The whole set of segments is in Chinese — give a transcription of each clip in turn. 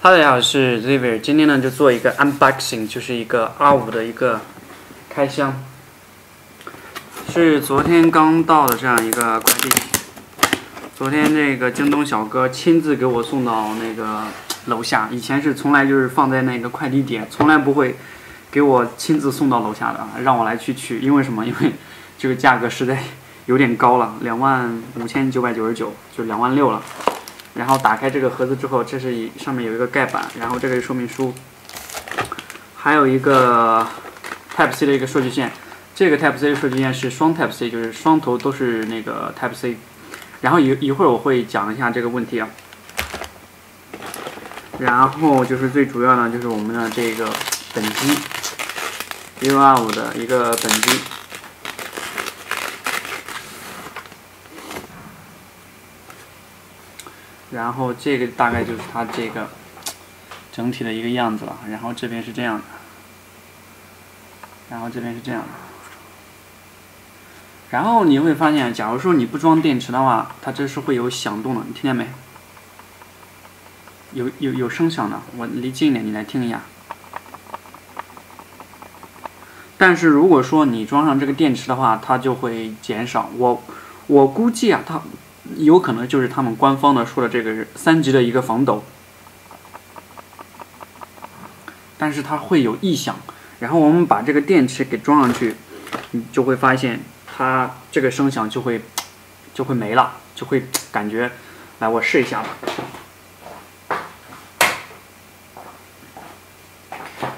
哈喽，大家好，我是 Xavier。今天呢，就做一个 unboxing，就是一个R5的一个开箱，是昨天刚到的这样一个快递。昨天那个京东小哥亲自给我送到那个楼下，以前是从来就是放在那个快递点，从来不会给我亲自送到楼下的，让我来去取。因为什么？因为这个价格实在有点高了，25,999，就26,000了。然后打开这个盒子之后，这是上面有一个盖板，然后这个是说明书，还有一个 Type C 的一个数据线。这个 Type C 的数据线是双 Type C， 就是双头都是那个 Type C。然后一会儿我会讲一下这个问题啊。然后就是最主要的就是我们的这个本机 UR5 的一个本机。然后这个大概就是它这个整体的一个样子了。然后这边是这样的，然后这边是这样的。然后你会发现，假如说你不装电池的话，它这是会有响动的，你听见没？有声响的，我离近一点，你来听一下。但是如果说你装上这个电池的话，它就会减少。我估计啊，它有可能就是他们官方的说的这个3级的一个防抖，但是它会有异响。然后我们把这个电池给装上去，你就会发现它这个声响就会没了，就会感觉，来我试一下吧。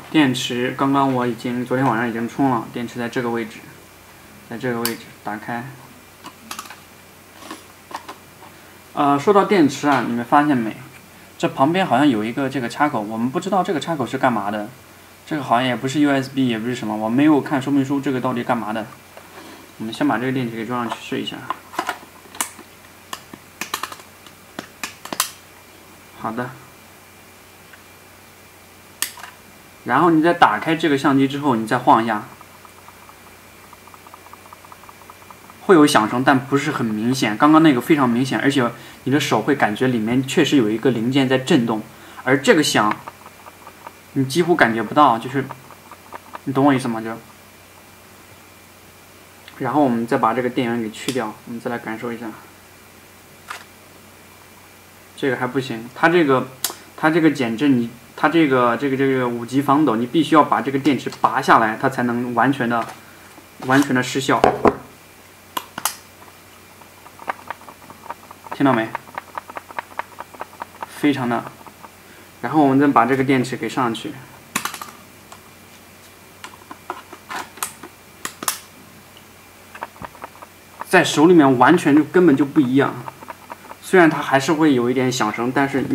电池刚刚我昨天晚上已经充了，电池在这个位置，打开。说到电池啊，你们发现没？这旁边好像有一个这个插口，我们不知道这个插口是干嘛的。这个好像也不是 USB， 也不是什么，我没有看说明书，这个到底干嘛的？我们先把这个电池给装上去试一下。好的。然后你再打开这个相机之后，你再晃一下。会有响声，但不是很明显。刚刚那个非常明显，而且你的手会感觉里面确实有一个零件在震动，而这个响你几乎感觉不到，就是你懂我意思吗？就，然后我们再把这个电源给去掉，我们再来感受一下。这个还不行，它这个减震它这个5级防抖，你必须要把这个电池拔下来，它才能完全的失效。听到没？非常的。然后我们再把这个电池给上去。在手里面完全根本就不一样。虽然它还是会有一点响声，但是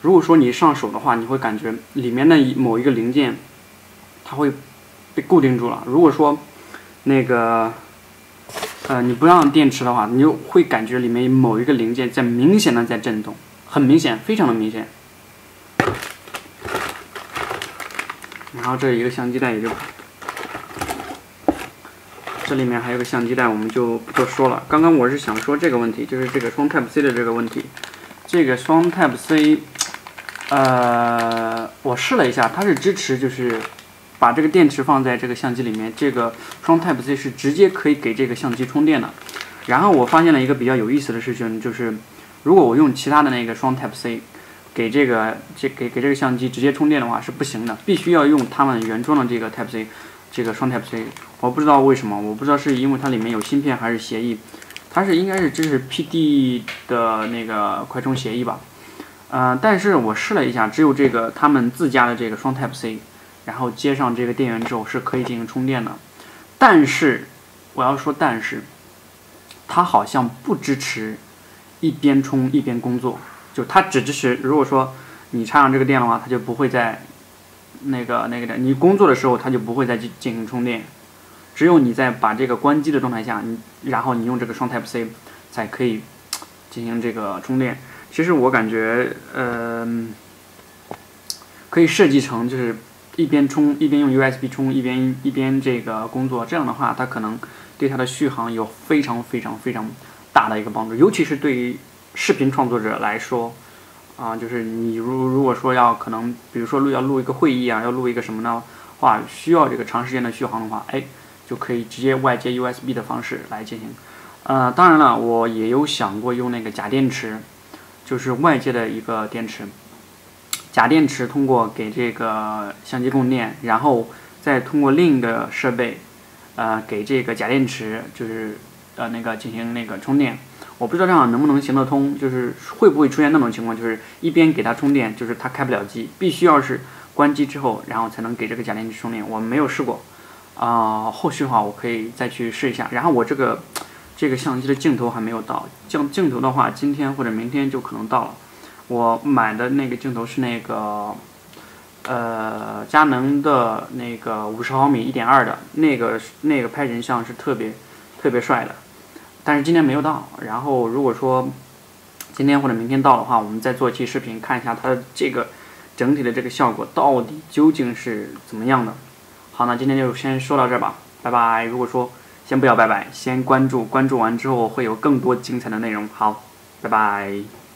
如果说你上手的话，你会感觉里面的某一个零件它会被固定住了。如果说那个你不让电池的话，你就会感觉里面某一个零件明显的在震动，很明显，非常的明显。然后这一个相机带这里面还有个相机带，我们就不多说了。刚刚我是想说这个问题，就是这个双 Type C 的这个问题。这个双 Type C， 我试了一下，它是支持就是把这个电池放在这个相机里面，这个双 Type C 是直接可以给这个相机充电的。然后我发现了一个比较有意思的事情，就是如果我用其他的那个双 Type C 给这个相机直接充电的话是不行的，必须要用他们原装的这个 Type C， 这个双 Type C。我不知道为什么，我不知道是因为它里面有芯片还是协议，它应该是支持 PD 的那个快充协议吧。但是我试了一下，只有这个他们自家的这个双 Type C。然后接上这个电源之后是可以进行充电的，但是我要说，它好像不支持一边充一边工作，就它只支持，如果说你插上这个电的话，它就不会在你工作的时候它就不会再进行充电，只有你在把这个关机的状态下，然后你用这个双 Type C 才可以进行这个充电。其实我感觉可以设计成就是一边用 USB 充，一边这个工作，这样的话，它可能对它的续航有非常大的一个帮助，尤其是对于视频创作者来说，就是你如果说可能比如说要录一个会议啊，要录一个什么的话，需要这个长时间的续航的话，就可以直接外接 USB 的方式来进行。当然了，我也有想过用那个假电池，就是外接的一个电池。假电池通过给这个相机供电，然后再通过另一个设备，给这个假电池就是进行那个充电。我不知道这样能不能行得通，就是会不会出现那种情况，就是一边给它充电，就是它开不了机，必须要是关机之后，然后才能给这个假电池充电。我没有试过，后续的话我可以再去试一下。然后我这个相机的镜头还没有到，镜头的话今天或者明天就可能到了。我买的那个镜头是那个佳能的那个50毫米1.2的那个拍人像是特别帅的，但是今天没有到。然后如果说今天或者明天到的话，我们再做一期视频看一下它的这个整体的这个效果到底究竟是怎么样的。好，那今天就先说到这儿吧，拜拜。如果说先不要拜拜，先关注完之后会有更多精彩的内容。好，拜拜。